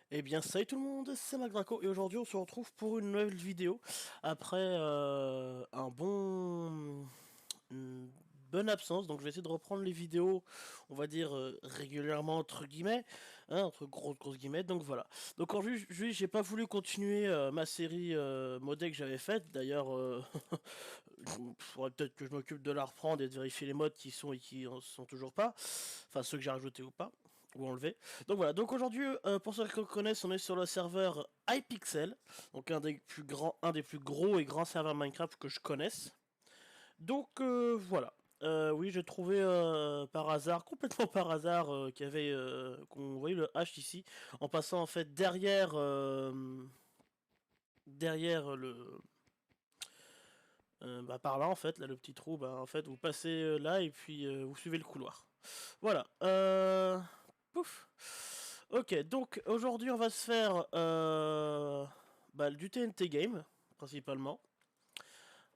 Eh bien, salut tout le monde, c'est MacDraco et aujourd'hui on se retrouve pour une nouvelle vidéo après une bonne absence. Donc je vais essayer de reprendre les vidéos, on va dire régulièrement entre guillemets, hein, entre grosses guillemets. Donc voilà. Donc aujourd'hui j'ai pas voulu continuer ma série modée que j'avais faite. D'ailleurs, il faudrait peut-être que je m'occupe de la reprendre et de vérifier les modes qui sont et qui en sont toujours pas, enfin ceux que j'ai rajoutés ou pas ou enlevé. Donc voilà, donc aujourd'hui, pour ceux qui connaissent, on est sur le serveur Hypixel, donc un des plus gros et grands serveurs Minecraft que je connaisse. Donc voilà. Oui, j'ai trouvé par hasard, complètement par hasard, qu'on voyait le H ici, en passant en fait derrière bah, par là en fait, là le petit trou, bah en fait vous passez là et puis vous suivez le couloir. Voilà. Pouf. Ok, donc aujourd'hui on va se faire bah, du TNT game, principalement.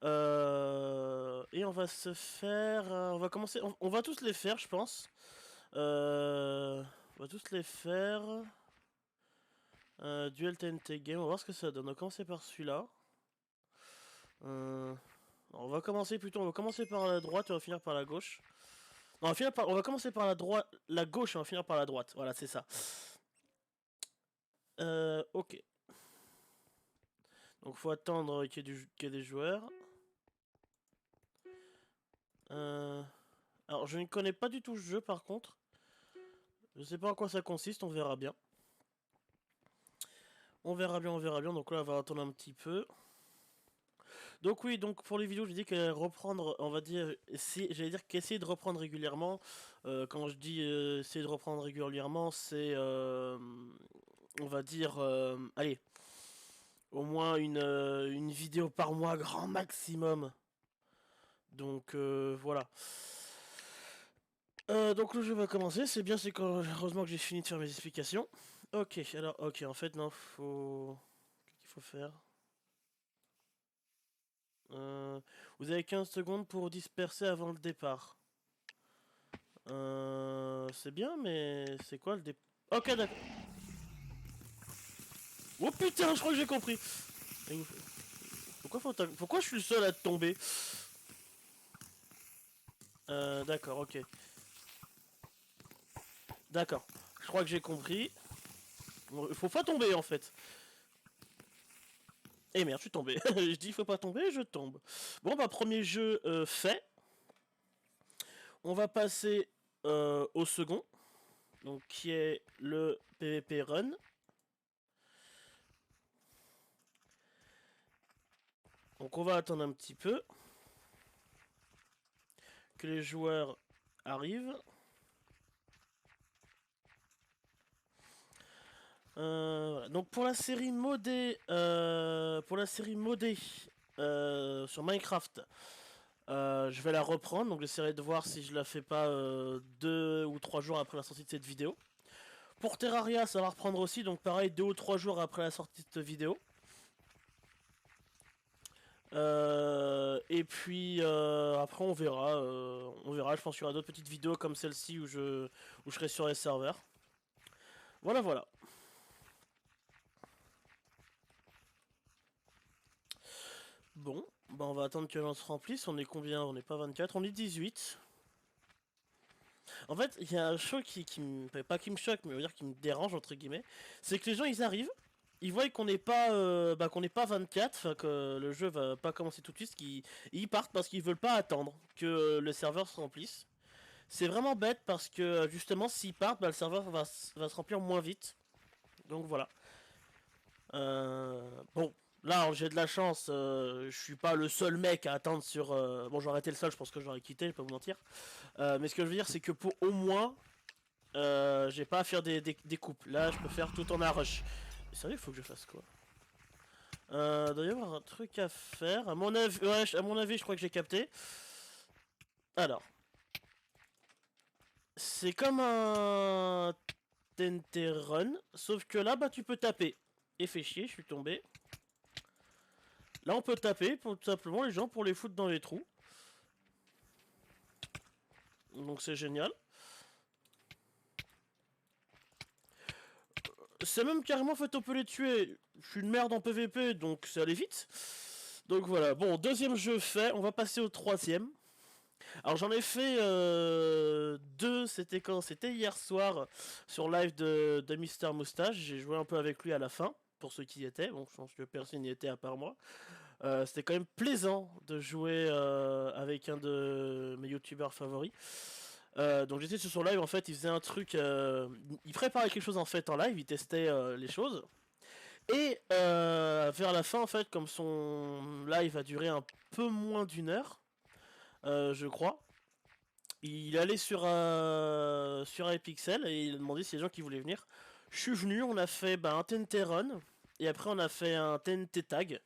Et on va se faire... on va commencer... On va tous les faire, je pense. On va tous les faire. Duel TNT game, on va voir ce que ça donne. On va commencer par celui-là. Euh, on va commencer plutôt... On va commencer par la droite et on va finir par la gauche. Non, on va commencer par la droite, la gauche et on va finir par la droite. Voilà, c'est ça. Ok. Donc faut attendre qu'il y ait des joueurs. Alors je ne connais pas du tout ce jeu par contre. Je sais pas en quoi ça consiste, on verra bien. On verra bien, on verra bien. Donc là on va attendre un petit peu. Donc oui, donc pour les vidéos, je dis que reprendre, on va dire, si, j'allais dire qu'essayer de reprendre régulièrement. Quand je dis essayer de reprendre régulièrement, c'est, on va dire, allez, au moins une vidéo par mois, grand maximum. Donc voilà. Donc le jeu va commencer, c'est bien, c'est quand heureusement que j'ai fini de faire mes explications. Ok, alors, ok, en fait, non, faut... Qu'est-ce qu'il faut faire? Vous avez 15 secondes pour disperser avant le départ. C'est bien, mais c'est quoi le départ? Ok, d'accord. Oh putain, je crois que j'ai compris. Pourquoi je suis le seul à tomber? D'accord, ok. D'accord. Je crois que j'ai compris. Bon, faut pas tomber, en fait. Eh merde, je suis tombé. Je dis faut pas tomber, je tombe. Bon, bah, premier jeu fait. On va passer au second, donc qui est le PvP Run. Donc on va attendre un petit peu que les joueurs arrivent. Voilà. Donc pour la série modée sur Minecraft, je vais la reprendre. Donc j'essaierai de voir si je la fais pas 2 ou 3 jours après la sortie de cette vidéo. Pour Terraria, ça va reprendre aussi. Donc pareil, 2 ou 3 jours après la sortie de cette vidéo. Et puis après on verra. On verra. Je pense qu'il y aura d'autres petites vidéos comme celle-ci où je serai sur les serveurs. Voilà, voilà. Bon, bah on va attendre que l'on se remplisse. On est combien? On n'est pas 24, on est 18. En fait, il y a un chose pas qui me choque, mais on va dire qui me dérange entre guillemets, c'est que les gens ils arrivent, ils voient qu'on n'est pas 24, enfin que le jeu va pas commencer tout de suite, ils partent parce qu'ils veulent pas attendre que le serveur se remplisse. C'est vraiment bête parce que justement s'ils partent, bah, le serveur va se remplir moins vite. Donc voilà. Bon, là j'ai de la chance, je suis pas le seul mec à attendre sur... Bon, j'aurais été le seul, je pense que j'aurais quitté, je vais pas vous mentir. Mais ce que je veux dire, c'est que pour au moins, j'ai pas à faire des coupes. Là, je peux faire tout en arrache. Mais sérieux, il faut que je fasse quoi? Doit y avoir un truc à faire. À mon avis, ouais, à mon avis, je crois que j'ai capté. Alors, c'est comme un TNT Run, sauf que là, bah, tu peux taper. Et fait chier, je suis tombé. Là, on peut taper, pour, tout simplement, les gens pour les foutre dans les trous. Donc c'est génial. c'est même carrément fait on peut les tuer. Je suis une merde en PVP, donc c'est allé vite. Donc voilà, bon, deuxième jeu fait, on va passer au troisième. Alors j'en ai fait deux, c'était quand? C'était hier soir sur live de Mister Moustache. J'ai joué un peu avec lui à la fin, pour ceux qui y étaient. Bon, je pense que personne n'y était à part moi. C'était quand même plaisant de jouer avec un de mes youtubeurs favoris. Donc j'étais sur son live, en fait, il faisait un truc, il préparait quelque chose en fait en live, il testait les choses. Et vers la fin, en fait, comme son live a duré un peu moins d'une heure, je crois, il allait sur iPixel et il a demandé si les gens qui voulaient venir. Je suis venu, on a fait un TNT Run et après on a fait un TNT Tag.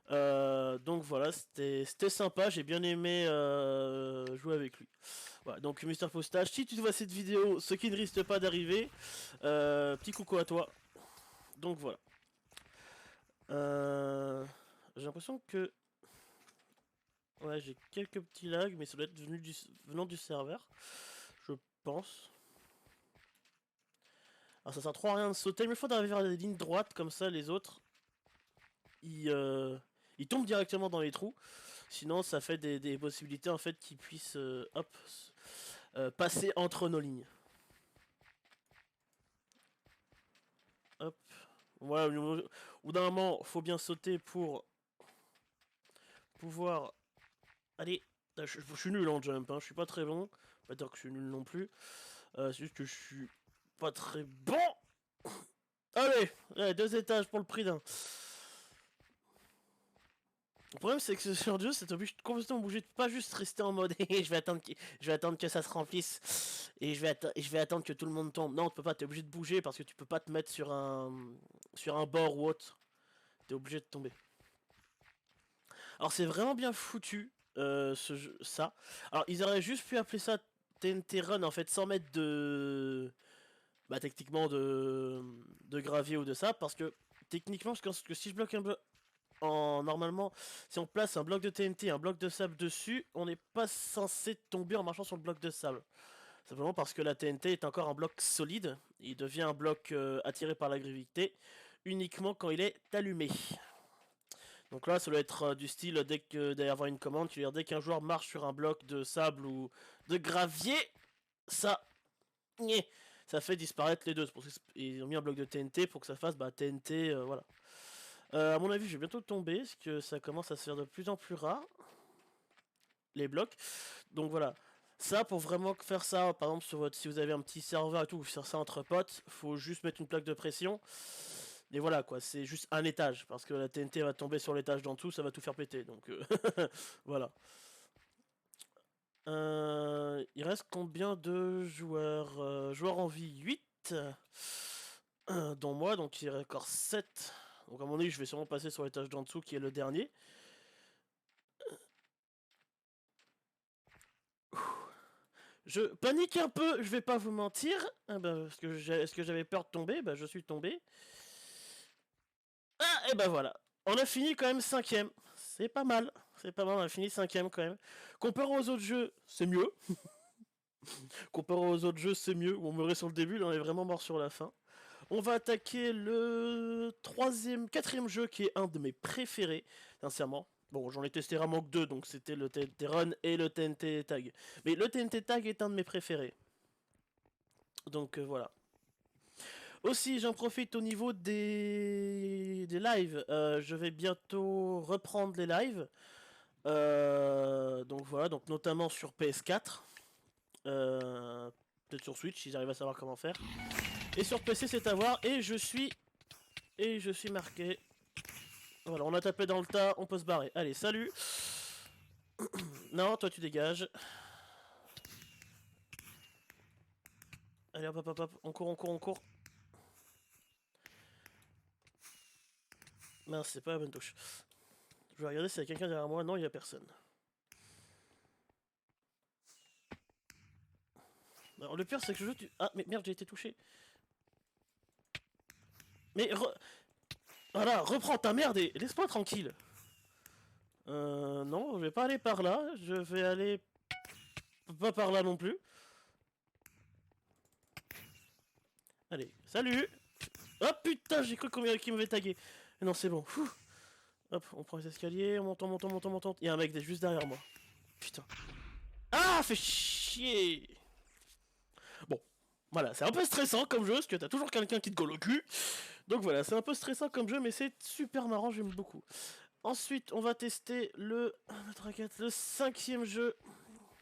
Donc voilà, c'était sympa, j'ai bien aimé jouer avec lui. Voilà, donc Mister Postage, si tu vois cette vidéo, ce qui ne risque pas d'arriver, petit coucou à toi. Donc voilà. J'ai l'impression que... Ouais, j'ai quelques petits lags, mais ça doit être venant du serveur, je pense. Alors ça sert trop à rien de sauter, mais il faut d'arriver vers des lignes droites, comme ça les autres, ils tombent directement dans les trous. Sinon ça fait des possibilités en fait qu'ils puissent hop, passer entre nos lignes. Hop. Voilà, au bout d'un moment, faut bien sauter pour pouvoir... Allez, je suis nul en jump, hein. Je suis pas très bon. Pas dire que je suis nul non plus. C'est juste que je suis pas très bon. Allez, allez, 2 étages pour le prix d'un. Le problème c'est que ce genre de jeu, c'est obligé de complètement bouger, de pas juste rester en mode je vais attendre que ça se remplisse et je vais attendre que tout le monde tombe. Non, tu peux pas, t'es obligé de bouger parce que tu peux pas te mettre sur un bord ou autre. T'es obligé de tomber. Alors c'est vraiment bien foutu ce jeu, ça. Alors ils auraient juste pu appeler ça TNT Run en fait sans mettre de techniquement de gravier ou de ça parce que techniquement que si je bloque un bloc normalement si on place un bloc de TNT et un bloc de sable dessus, on n'est pas censé tomber en marchant sur le bloc de sable. Simplement parce que la TNT est encore un bloc solide, il devient un bloc attiré par la gravité uniquement quand il est allumé. Donc là, ça doit être du style, dès que d'avoir une commande, tu veux dire dès qu'un joueur marche sur un bloc de sable ou de gravier, ça, ça fait disparaître les deux. C'est pour ça qu'ils ont mis un bloc de TNT pour que ça fasse TNT, voilà. À mon avis, je vais bientôt tomber, parce que ça commence à se faire de plus en plus rare, les blocs. Donc voilà. Ça, pour vraiment faire ça, par exemple, si vous avez un petit serveur et tout, vous faire ça entre potes, faut juste mettre une plaque de pression. Et voilà quoi, c'est juste un étage, parce que la TNT va tomber sur l'étage d'en dessous, ça va tout faire péter, donc voilà. Il reste combien de joueurs joueurs en vie 8, dont moi, donc il reste encore 7. Donc à mon avis, je vais sûrement passer sur l'étage d'en dessous, qui est le dernier. Je panique un peu, je vais pas vous mentir, parce que j'avais peur de tomber, je suis tombé. Ah, et voilà. On a fini quand même 5ème. C'est pas mal. C'est pas mal, on a fini 5ème quand même. Comparé aux autres jeux, c'est mieux. Comparé aux autres jeux, c'est mieux. On meurait sur le début, là on est vraiment mort sur la fin. On va attaquer le quatrième jeu qui est un de mes préférés, sincèrement. Bon, j'en ai testé vraiment que 2, donc c'était le TNT Run et le TNT Tag. Mais le TNT Tag est un de mes préférés. Donc voilà. Aussi, j'en profite au niveau des lives. Je vais bientôt reprendre les lives. Donc voilà, donc notamment sur PS4. Peut-être sur Switch, si j'arrive à savoir comment faire. Et sur PC, c'est à voir. Et je suis marqué. Voilà, on a tapé dans le tas, on peut se barrer. Allez, salut. Non, toi tu dégages. Allez, hop, hop, hop, hop. On court, on court, on court. Mince, c'est pas la bonne touche. Je vais regarder s'il y a quelqu'un derrière moi. Non, il n'y a personne. Alors, le pire, c'est que je joue... Ah, mais merde, j'ai été touché. Mais... Voilà, reprends ta merde et laisse-moi tranquille. Non, je vais pas aller par là. Je vais aller... Pas par là non plus. Allez, salut. Oh putain, j'ai cru qu'il m'avait tagué. Mais non, c'est bon. Ouh. Hop, on prend les escaliers, on monte, on monte, on monte, on monte. Il y a un mec juste derrière moi. Putain. Ah, fait chier. Bon, voilà, c'est un peu stressant comme jeu, parce que t'as toujours quelqu'un qui te colle au cul. Donc voilà, c'est un peu stressant comme jeu, mais c'est super marrant, j'aime beaucoup. Ensuite, on va tester le 5e jeu.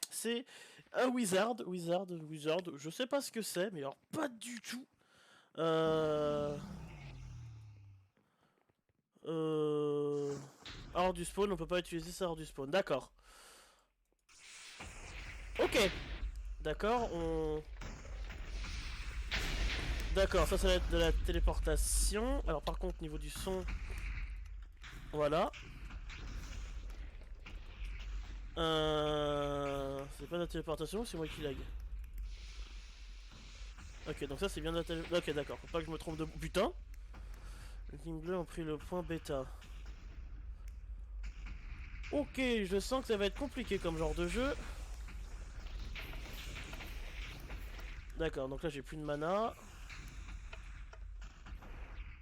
C'est un Wizard, je sais pas ce que c'est, mais alors pas du tout. Hors du spawn, on peut pas utiliser ça hors du spawn, d'accord. Ok, d'accord, on... D'accord, ça va être de la téléportation. Alors par contre, niveau du son... Voilà. C'est pas de la téléportation ou c'est moi qui lag? Ok, donc ça c'est bien de la téléportation. Ok, d'accord, faut pas que je me trompe de... Putain. Les Team Bleu ont pris le point bêta. Ok, je sens que ça va être compliqué comme genre de jeu. D'accord, donc là j'ai plus de mana.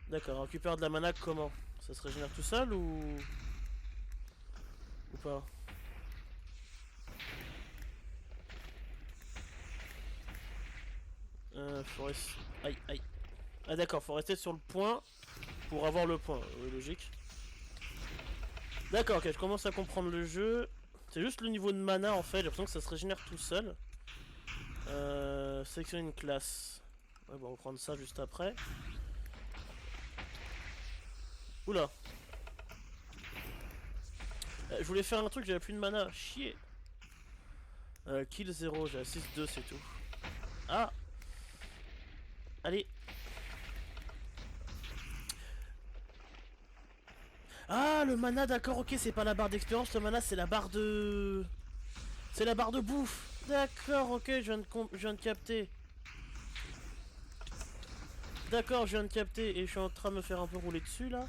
D'accord, récupère de la mana comment? Ça se régénère tout seul ou... Ou pas? Faut rester... Aïe, aïe. Ah d'accord, faut rester sur le point pour avoir le point. Oui, logique. D'accord, ok, je commence à comprendre le jeu. C'est juste le niveau de mana en fait, j'ai l'impression que ça se régénère tout seul. Sélectionner une classe. Ouais, bon, on va reprendre ça juste après. Oula. Je voulais faire un truc, j'avais plus de mana. Chier. Kill 0, j'ai 6-2, c'est tout. Ah. Allez. Ah, le mana, d'accord, ok, c'est pas la barre d'expérience, le mana, c'est la barre de... C'est la barre de bouffe. D'accord, ok, je viens de capter. D'accord, je viens de capter et je suis en train de me faire un peu rouler dessus, là.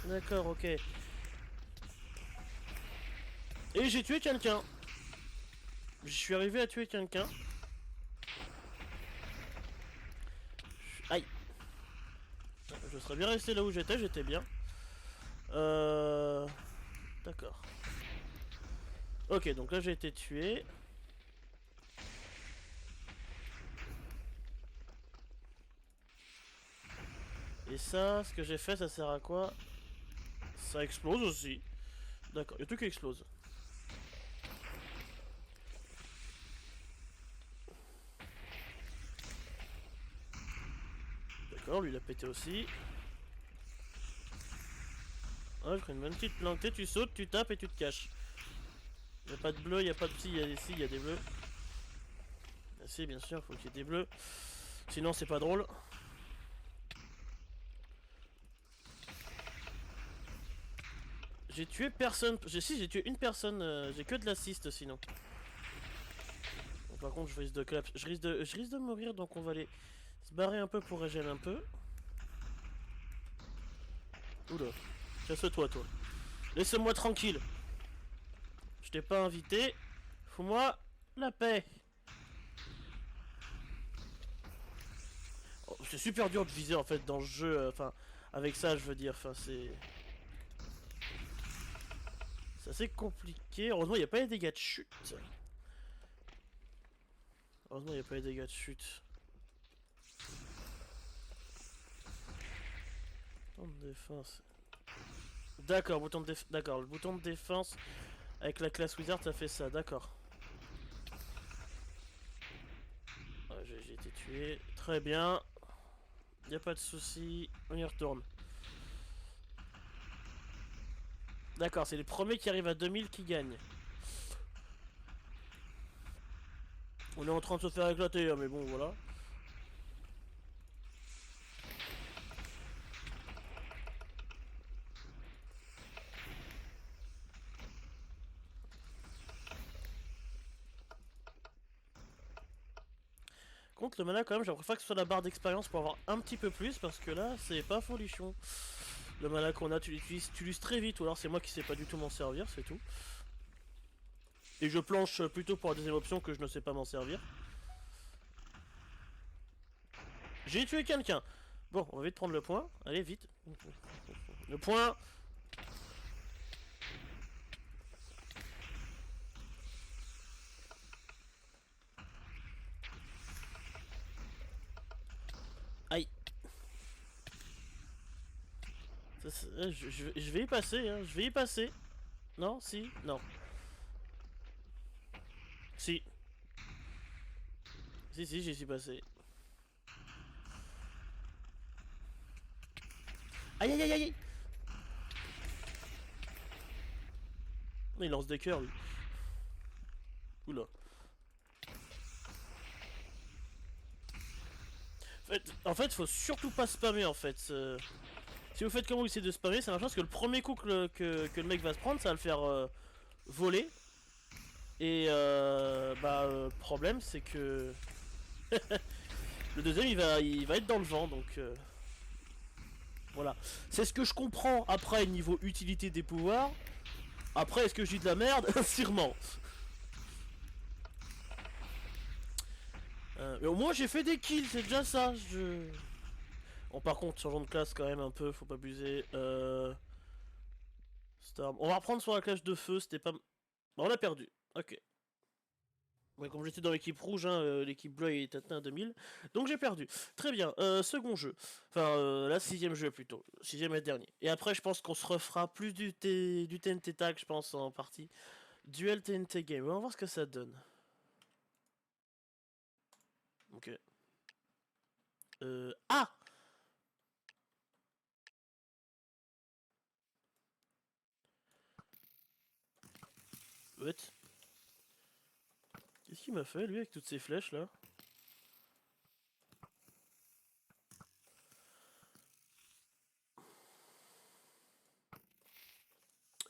D'accord, ok. Et j'ai tué quelqu'un. Je suis arrivé à tuer quelqu'un. Aïe. Je serais bien resté là où j'étais bien. D'accord. Ok, donc là j'ai été tué. Et ça, ce que j'ai fait, ça sert à quoi? Ça explose aussi. D'accord, il y a tout qui explose. D'accord, lui il a pété aussi. Ah, je ferai une bonne petite plantée, tu sautes, tu tapes et tu te caches. Il n'y a pas de bleu, il n'y a pas de si, il y a des bleus. Ah, si, bien sûr, faut qu'il y ait des bleus. Sinon, c'est pas drôle. J'ai tué personne. Si, j'ai tué une personne. J'ai que de l'assist sinon. Bon, par contre, je risque de collapse. Je risque de mourir, donc on va aller se barrer un peu pour régénérer un peu. Oula. Casse-toi, toi. Laisse-moi tranquille. Je t'ai pas invité. Fous-moi la paix. Oh, c'est super dur de viser en fait dans le jeu. Enfin, avec ça, je veux dire. Enfin, c'est. C'est assez compliqué. Heureusement, il n'y a pas les dégâts de chute. Heureusement, il n'y a pas les dégâts de chute. Bouton de défense. D'accord, d'accord, le bouton de défense avec la classe Wizard, ça fait ça, d'accord. Ouais, j'ai été tué. Très bien. Y a pas de souci. On y retourne. D'accord, c'est les premiers qui arrivent à 2000 qui gagnent. On est en train de se faire éclater, hein, mais bon, voilà. Contre le mana, quand même, j'aimerais pas que ce soit la barre d'expérience pour avoir un petit peu plus, parce que là, c'est pas folichon. Le mana qu'on a, tu l'utilises très vite, ou alors c'est moi qui sais pas du tout m'en servir, c'est tout. Et je planche plutôt pour la deuxième option que je ne sais pas m'en servir. J'ai tué quelqu'un. Bon, on va vite prendre le point. Allez, vite. Le point. Aïe. Je vais y passer, hein. Je vais y passer. Non, si, non. Si. Si, j'y suis passé. Aïe, aïe, aïe, aïe. Il lance des cœurs, lui. Oula. En fait, faut surtout pas spammer, en fait. Si vous faites comme vous essayez de spammer, ça marche parce que le premier coup que le mec va se prendre, ça va le faire voler. Et problème, c'est que le deuxième, il va être dans le vent, donc voilà. C'est ce que je comprends après niveau utilité des pouvoirs. Après, est-ce que je dis de la merde? Sûrement. Mais au moins, j'ai fait des kills, c'est déjà ça. Bon, par contre, changeons de classe quand même un peu, faut pas abuser. Storm. On va reprendre sur la classe de feu, c'était pas. Bon, on a perdu. Ok. Ouais, comme j'étais dans l'équipe rouge, hein, l'équipe bleue est atteinte à 2000. Donc j'ai perdu. Très bien. Second jeu. Enfin, là, sixième jeu plutôt. Sixième et dernier. Et après, je pense qu'on se refera plus du TNT Tag, je pense, en partie. Duel TNT Game. On va voir ce que ça donne. Ok. Ah! What? Qu'est-ce qu'il m'a fait, lui, avec toutes ces flèches, là?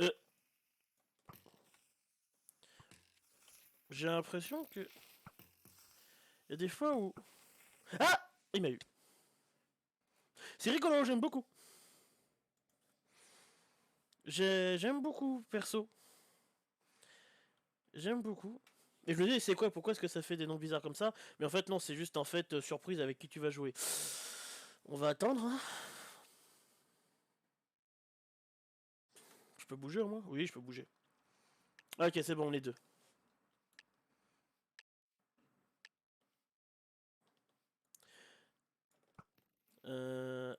Euh, J'ai l'impression que... Il y a des fois où... Ah! Il m'a eu. C'est rigolo, j'aime beaucoup. J'aime beaucoup, perso. J'aime beaucoup. Et je me dis, c'est quoi? Pourquoi est-ce que ça fait des noms bizarres comme ça? Mais en fait, non, c'est juste en fait surprise avec qui tu vas jouer. On va attendre. Hein. Je peux bouger au moins? Oui, je peux bouger. Ok, c'est bon, on est deux.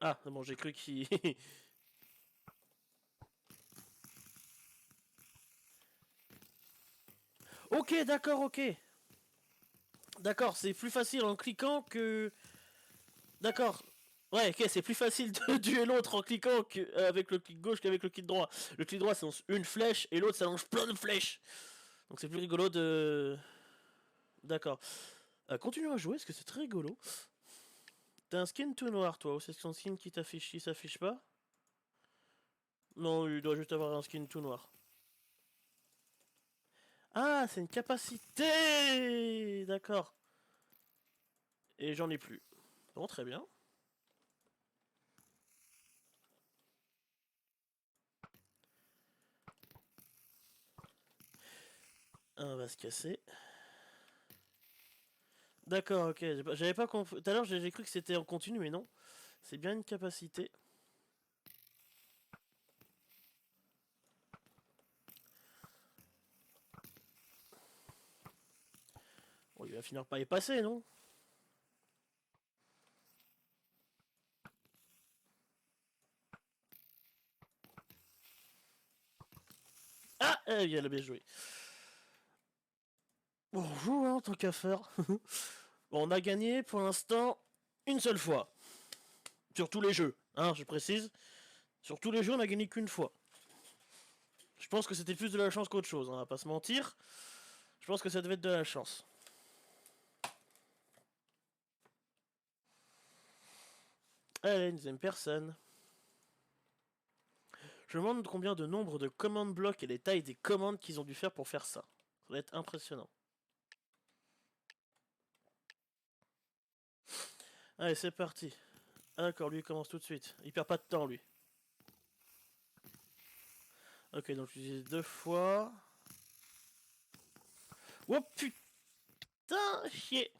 Ah, bon, j'ai cru qu'il... Ok, d'accord, ok. D'accord, c'est plus facile en cliquant que... D'accord. Ouais, ok, c'est plus facile de tuer l'autre en cliquant avec le clic gauche qu'avec le clic droit. Le clic droit, ça lance une flèche et l'autre, ça lance plein de flèches. Donc c'est plus rigolo de... D'accord. Continuons à jouer, parce que c'est très rigolo. T'as un skin tout noir, toi, ou c'est son skin qui t'affiche, il s'affiche pas? Non, il doit juste avoir un skin tout noir. Ah, c'est une capacité. D'accord. Et j'en ai plus. Bon, très bien. Un va se casser. D'accord, ok. J'avais pas compris. Tout à l'heure, j'ai cru que c'était en continu, mais non. C'est bien une capacité. Bon, il va finir par y passer, non? Ah, il a bien joué. Bon, on joue, hein, tant qu'à faire. Bon, on a gagné pour l'instant une seule fois. Sur tous les jeux, hein, je précise. Sur tous les jeux, on a gagné qu'une fois. Je pense que c'était plus de la chance qu'autre chose, hein, on va pas se mentir. Je pense que ça devait être de la chance. Allez, une deuxième personne. Je me demande combien de nombre de commandes blocs et les tailles des commandes qu'ils ont dû faire pour faire ça. Ça va être impressionnant. Allez, c'est parti. Ah d'accord, lui il commence tout de suite. Il perd pas de temps, lui. Ok, donc j'utilise deux fois. Oh putain, chier.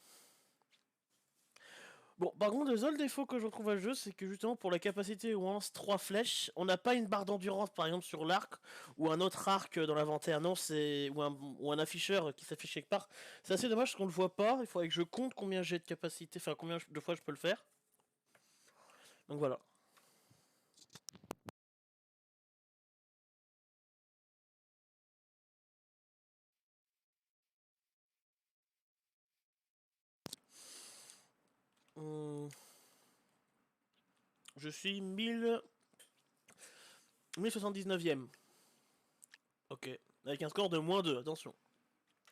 Bon, par contre, le seul défaut que je retrouve à ce jeu, c'est que justement pour la capacité où on lance 3 flèches, on n'a pas une barre d'endurance par exemple sur l'arc ou un autre arc dans l'inventaire. Non, c'est ou un afficheur qui s'affiche quelque part. C'est assez dommage parce qu'on le voit pas. Il faudrait que je compte combien j'ai de capacité, enfin combien de fois je peux le faire. Donc voilà. Hum, je suis 1079ème. Ok. Avec un score de -2, attention.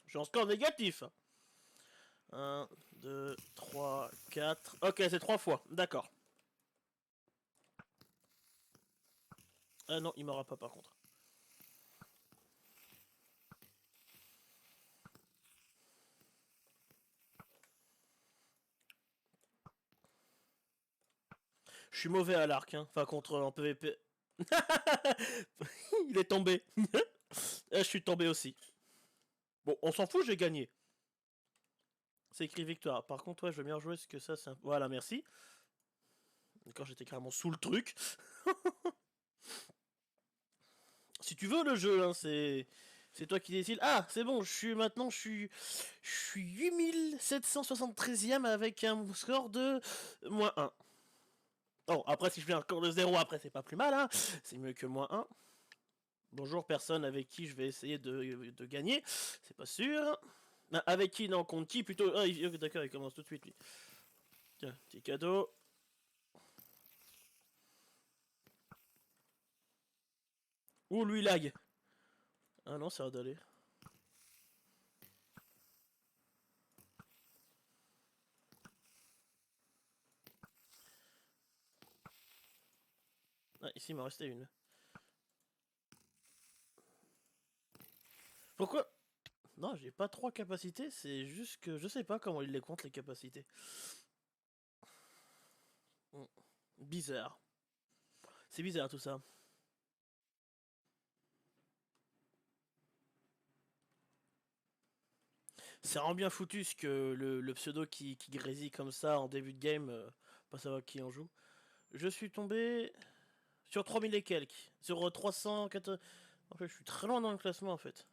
Je suis en score négatif. 1, 2, 3, 4. Ok, c'est 3 fois. D'accord. Ah non, il m'aura pas par contre. Je suis mauvais à l'arc, hein. Enfin, contre en PVP. Il est tombé. Je suis tombé aussi. Bon, on s'en fout, j'ai gagné. C'est écrit victoire. Par contre, ouais, je veux bien rejouer, ce que ça, c'est un... Voilà, merci. Quand j'étais carrément sous le truc. Si tu veux le jeu, hein, c'est toi qui décides. Ah, c'est bon, je suis 8773ème avec un score de -1. Bon, après, si je fais un score de 0, après, c'est pas plus mal, hein. C'est mieux que -1. Bonjour, personne avec qui je vais essayer de gagner. C'est pas sûr. Ah, avec qui, non, contre qui plutôt. Ah, d'accord, il commence tout de suite, lui. Tiens, petit cadeau. Ouh, lui lag. Ah non, ça va d'aller. Ah, ici, il m'en restait une. Pourquoi? Non, j'ai pas 3 capacités, c'est juste que je sais pas comment il les compte, les capacités. Bizarre. C'est bizarre tout ça. C'est vraiment bien foutu ce que le pseudo qui grésille comme ça en début de game, pas savoir qui en joue. Je suis tombé sur 3000 et quelques. Sur 380. En fait, je suis très loin dans le classement en fait.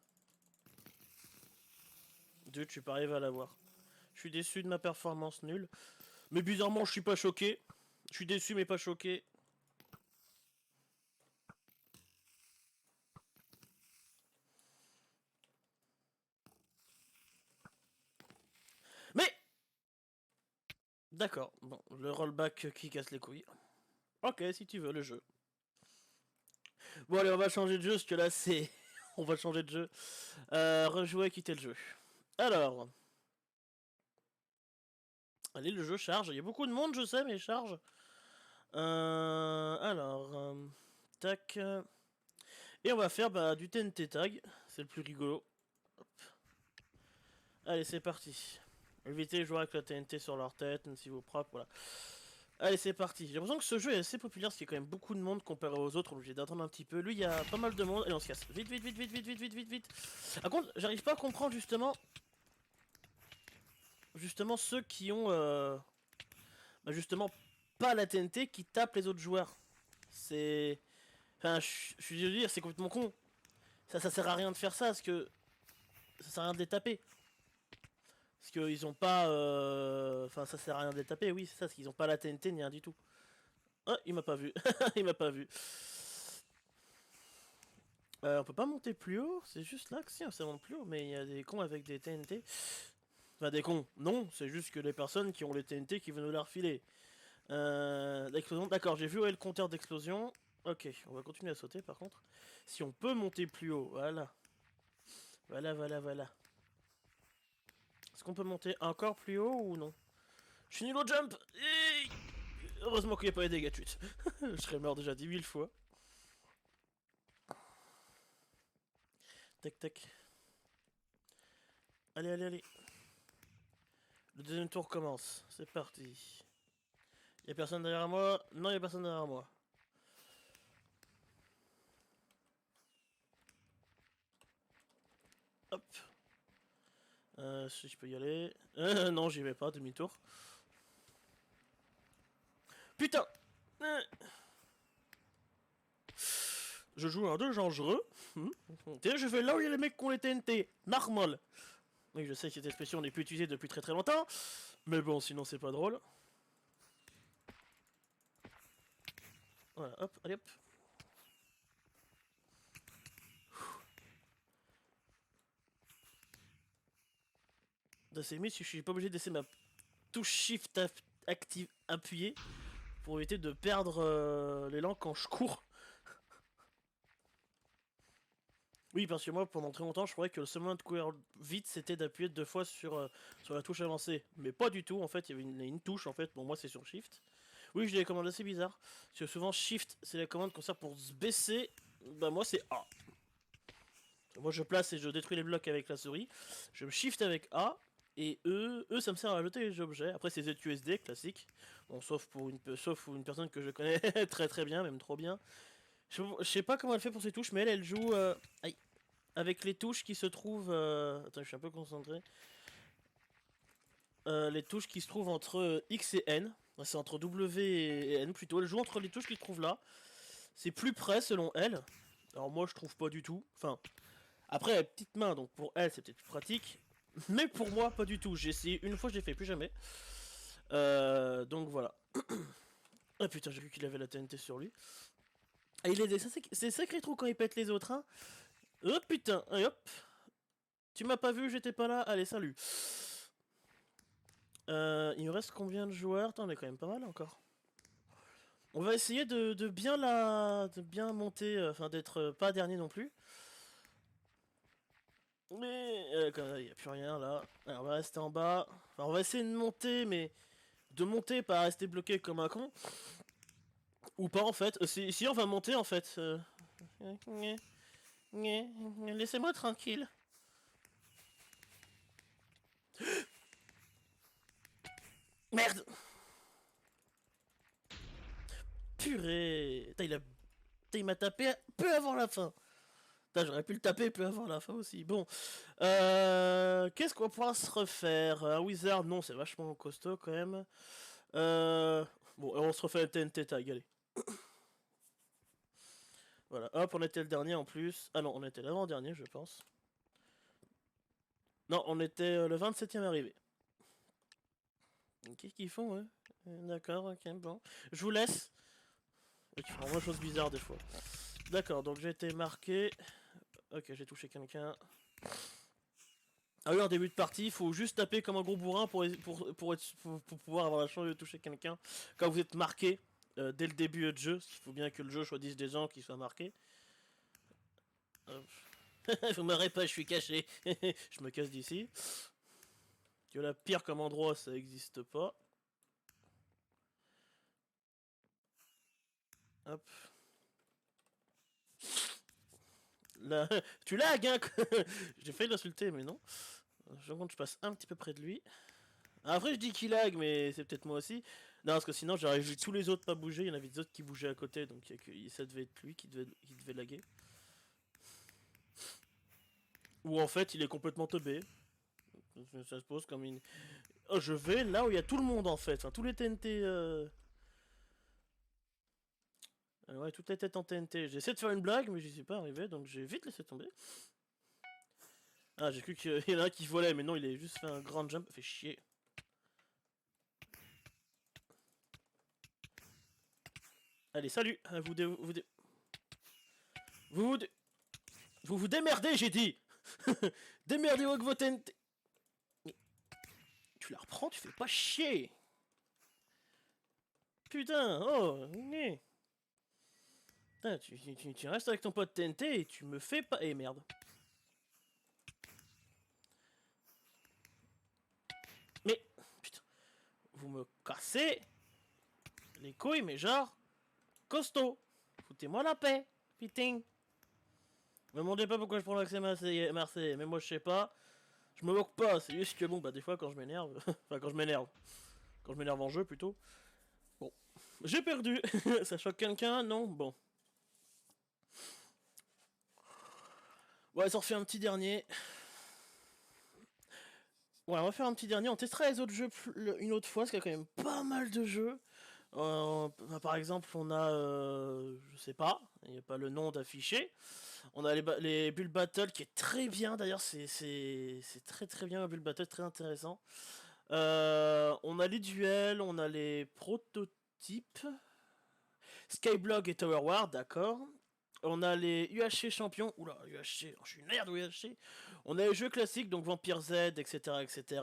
Dude, je suis pas arrivé à l'avoir. Je suis déçu de ma performance nulle. Mais bizarrement, je suis pas choqué. Je suis déçu mais pas choqué. Mais d'accord, bon, le rollback qui casse les couilles. Ok, si tu veux, le jeu. Bon allez, on va changer de jeu, parce que là c'est... on va changer de jeu. Rejouer, quitter le jeu. Alors... Allez, le jeu charge. Il y a beaucoup de monde, je sais, mais charge. Alors... tac... Et on va faire du TNT tag. C'est le plus rigolo. Hop. Allez, c'est parti. Évitez de jouer avec la TNT sur leur tête, même si vous frappez, voilà. Allez, c'est parti. J'ai l'impression que ce jeu est assez populaire, parce qu'il y a quand même beaucoup de monde comparé aux autres. Obligé d'attendre un petit peu. Lui, il y a pas mal de monde. Allez, on se casse. Vite, vite, vite, vite, vite, vite, vite, vite, vite. Par contre, j'arrive pas à comprendre justement ceux qui ont justement pas la TNT qui tapent les autres joueurs. C'est... Enfin, je suis désolé de dire, c'est complètement con. Ça sert à rien de faire ça, parce que ça sert à rien de les taper. Parce qu'ils ont pas... Enfin, ça sert à rien de les taper, oui, c'est ça, parce qu'ils ont pas la TNT ni rien du tout. Ah, il m'a pas vu. Il m'a pas vu. On peut pas monter plus haut, c'est juste là que si, ça monte plus haut, mais il y a des cons avec des TNT. Enfin, des cons, non, c'est juste que les personnes qui ont les TNT qui veulent nous la refiler. L'explosion, d'accord, j'ai vu où est le compteur d'explosion. Ok, on va continuer à sauter par contre. Si on peut monter plus haut, voilà. Voilà, voilà, voilà. Est-ce qu'on peut monter encore plus haut ou non? Je suis nul au jump. Heureusement qu'il n'y a pas les dégâts de chute. Je serais mort déjà 10 000 fois. Tac, tac. Allez, allez, allez. Le deuxième tour commence. C'est parti. Y'a personne derrière moi? Non, y'a personne derrière moi. Hop. Si je peux y aller. Non, j'y vais pas, demi-tour. Putain. Je joue un 2 dangereux. Je vais là où il y a les mecs qui ont les TNT. Normal. Oui, je sais que cette expression n'est plus utilisée depuis très longtemps. Mais bon, sinon c'est pas drôle. Voilà, hop, allez hop. C'est mieux si je suis pas obligé de laisser ma touche shift active appuyée pour éviter de perdre l'élan quand je cours. Oui, parce que moi, pendant très longtemps, je croyais que le seul moyen de courir vite, c'était d'appuyer 2 fois sur la touche avancée. Mais pas du tout, en fait, il y avait une touche, en fait. Bon, moi, c'est sur Shift. Oui, j'ai des commandes assez bizarres. Parce que souvent, Shift, c'est la commande qu'on sert pour se baisser. Bah, moi, c'est A. Moi, je place et je détruis les blocs avec la souris. Je me Shift avec A. Et E, ça me sert à ajouter les objets. Après, c'est ZUSD, classique. Bon, sauf pour une personne que je connais très bien, même trop bien. Je sais pas comment elle fait pour ses touches, mais elle joue avec les touches qui se trouvent... Attends, je suis un peu concentré. Les touches qui se trouvent entre X et N. C'est entre W et N plutôt. Elle joue entre les touches qui se trouvent là. C'est plus près selon elle. Alors moi je trouve pas du tout. Enfin, après elle a petite main, donc pour elle c'est peut-être plus pratique. Mais pour moi pas du tout. J'ai essayé une fois, je l'ai fait plus jamais. Donc voilà. Ah putain, j'ai vu qu'il avait la TNT sur lui. Et il est c'est sacré trop quand il pète les autres, hein. Oh putain, et hop. Tu m'as pas vu, j'étais pas là. Allez, salut. Il me reste combien de joueurs? Attends, on est quand même pas mal encore. On va essayer de bien monter, enfin d'être pas dernier non plus. Mais il n'y a plus rien là. Alors, on va rester en bas. Enfin, on va essayer de monter, mais de monter, pas rester bloqué comme un con. Ou pas en fait. Si on va monter en fait. Laissez-moi tranquille. Merde. Purée. Il m'a tapé peu avant la fin. J'aurais pu le taper peu avant la fin aussi. Bon. Qu'est-ce qu'on pourra se refaire? Un Wizard, non, c'est vachement costaud quand même. Bon, on se refait la TNT tag, allez. Voilà, hop, on était le dernier en plus. Ah non, on était l'avant-dernier, je pense. Non, on était le 27ème arrivé. Qu'est-ce qu'ils font, ouais? D'accord, ok, bon. Je vous laisse. Ils font vraiment des choses bizarres des fois. D'accord, donc j'ai été marqué. Ok, j'ai touché quelqu'un. Ah oui, en début de partie, il faut juste taper comme un gros bourrin pour pouvoir avoir la chance de toucher quelqu'un. Quand vous êtes marqué dès le début de jeu, parce qu'il faut bien que le jeu choisisse des gens qui soient marqués. Vous m'aurez pas, je suis caché. Je me casse d'ici. Que la pire comme endroit, ça existe pas. Hop. Là, tu lag, hein. J'ai failli l'insulter, mais non. Je passe un petit peu près de lui. Après, je dis qu'il lag, mais c'est peut-être moi aussi. Non, parce que sinon, j'aurais vu tous les autres pas bouger. Il y en avait des autres qui bougeaient à côté, donc ça devait être lui qui devait laguer. Ou en fait, il est complètement teubé. Ça se pose comme une... Oh, je vais là où il y a tout le monde, en fait. Enfin, tous les TNT... ouais, toutes les têtes en TNT. J'essaie de faire une blague, mais j'y suis pas arrivé, donc j'ai vite laissé tomber. Ah, j'ai cru qu'il y en a un qui volait, mais non, il a juste fait un grand jump. Fait chier. Allez, salut. Vous démerdez, j'ai dit. Démerdez-vous avec vos TNT. Tu la reprends, tu fais pas chier. Putain, oh, né. Putain, tu restes avec ton pote TNT et tu me fais pas... Eh merde. Mais, putain, vous me cassez les couilles, mais genre, costaud. Foutez-moi la paix, putain. Me demandez pas pourquoi je prends l'accès Marseille, mais moi je sais pas. Je me moque pas, c'est juste que bon, bah des fois quand je m'énerve, enfin quand je m'énerve en jeu plutôt. Bon, j'ai perdu. Ça choque quelqu'un? Non? Bon. Ouais, ça refait un petit dernier. Ouais, on va faire un petit dernier. On testera les autres jeux une autre fois, parce qu'il y a quand même pas mal de jeux. Par exemple, on a, je sais pas, il n'y a pas le nom d'affiché. On a les Bull Battle qui est très bien d'ailleurs, c'est très très bien le Bull Battle, très intéressant. On a les duels, on a les prototypes, Skyblock et Tower War, d'accord. On a les UHC champions, oula, UHC, je suis une merde au UHC. On a les jeux classiques, donc Vampire Z, etc. etc.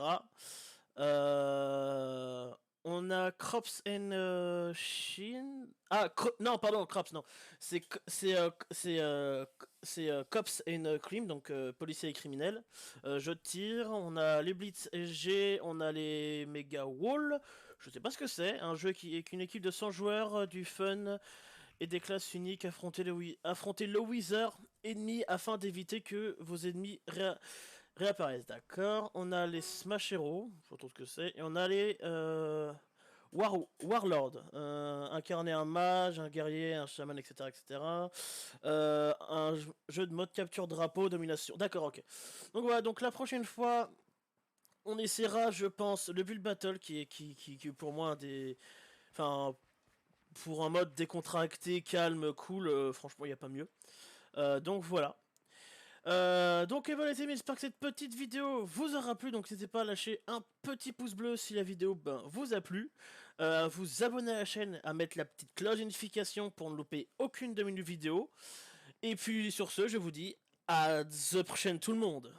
Euh, on a Crops and Shin. Ah, non, pardon, Crops, non. C'est Cops and Crime, donc policiers et criminels. Jeu de tir. On a les Blitz SG, on a les Mega Wall. Je sais pas ce que c'est. Un jeu qui est qu'une équipe de 100 joueurs, du fun et des classes uniques. Affronter le Wither ennemi afin d'éviter que vos ennemis réapparaissent, d'accord. On a les Smash Heroes, je sais pas trop ce que c'est. Et on a les Warlord, incarner un mage, un guerrier, un shaman, etc. etc. Un jeu de mode capture drapeau, domination. D'accord, ok. Donc voilà, donc la prochaine fois, on essaiera, je pense, le Bull Battle qui est pour moi un des. Enfin, pour un mode décontracté, calme, cool, franchement, il n'y a pas mieux. Donc voilà. Donc et voilà les amis, j'espère que cette petite vidéo vous aura plu, donc n'hésitez pas à lâcher un petit pouce bleu si la vidéo vous a plu, à vous abonner à la chaîne, à mettre la petite cloche de notification pour ne louper aucune de mes vidéos, et puis sur ce je vous dis à the prochaine tout le monde.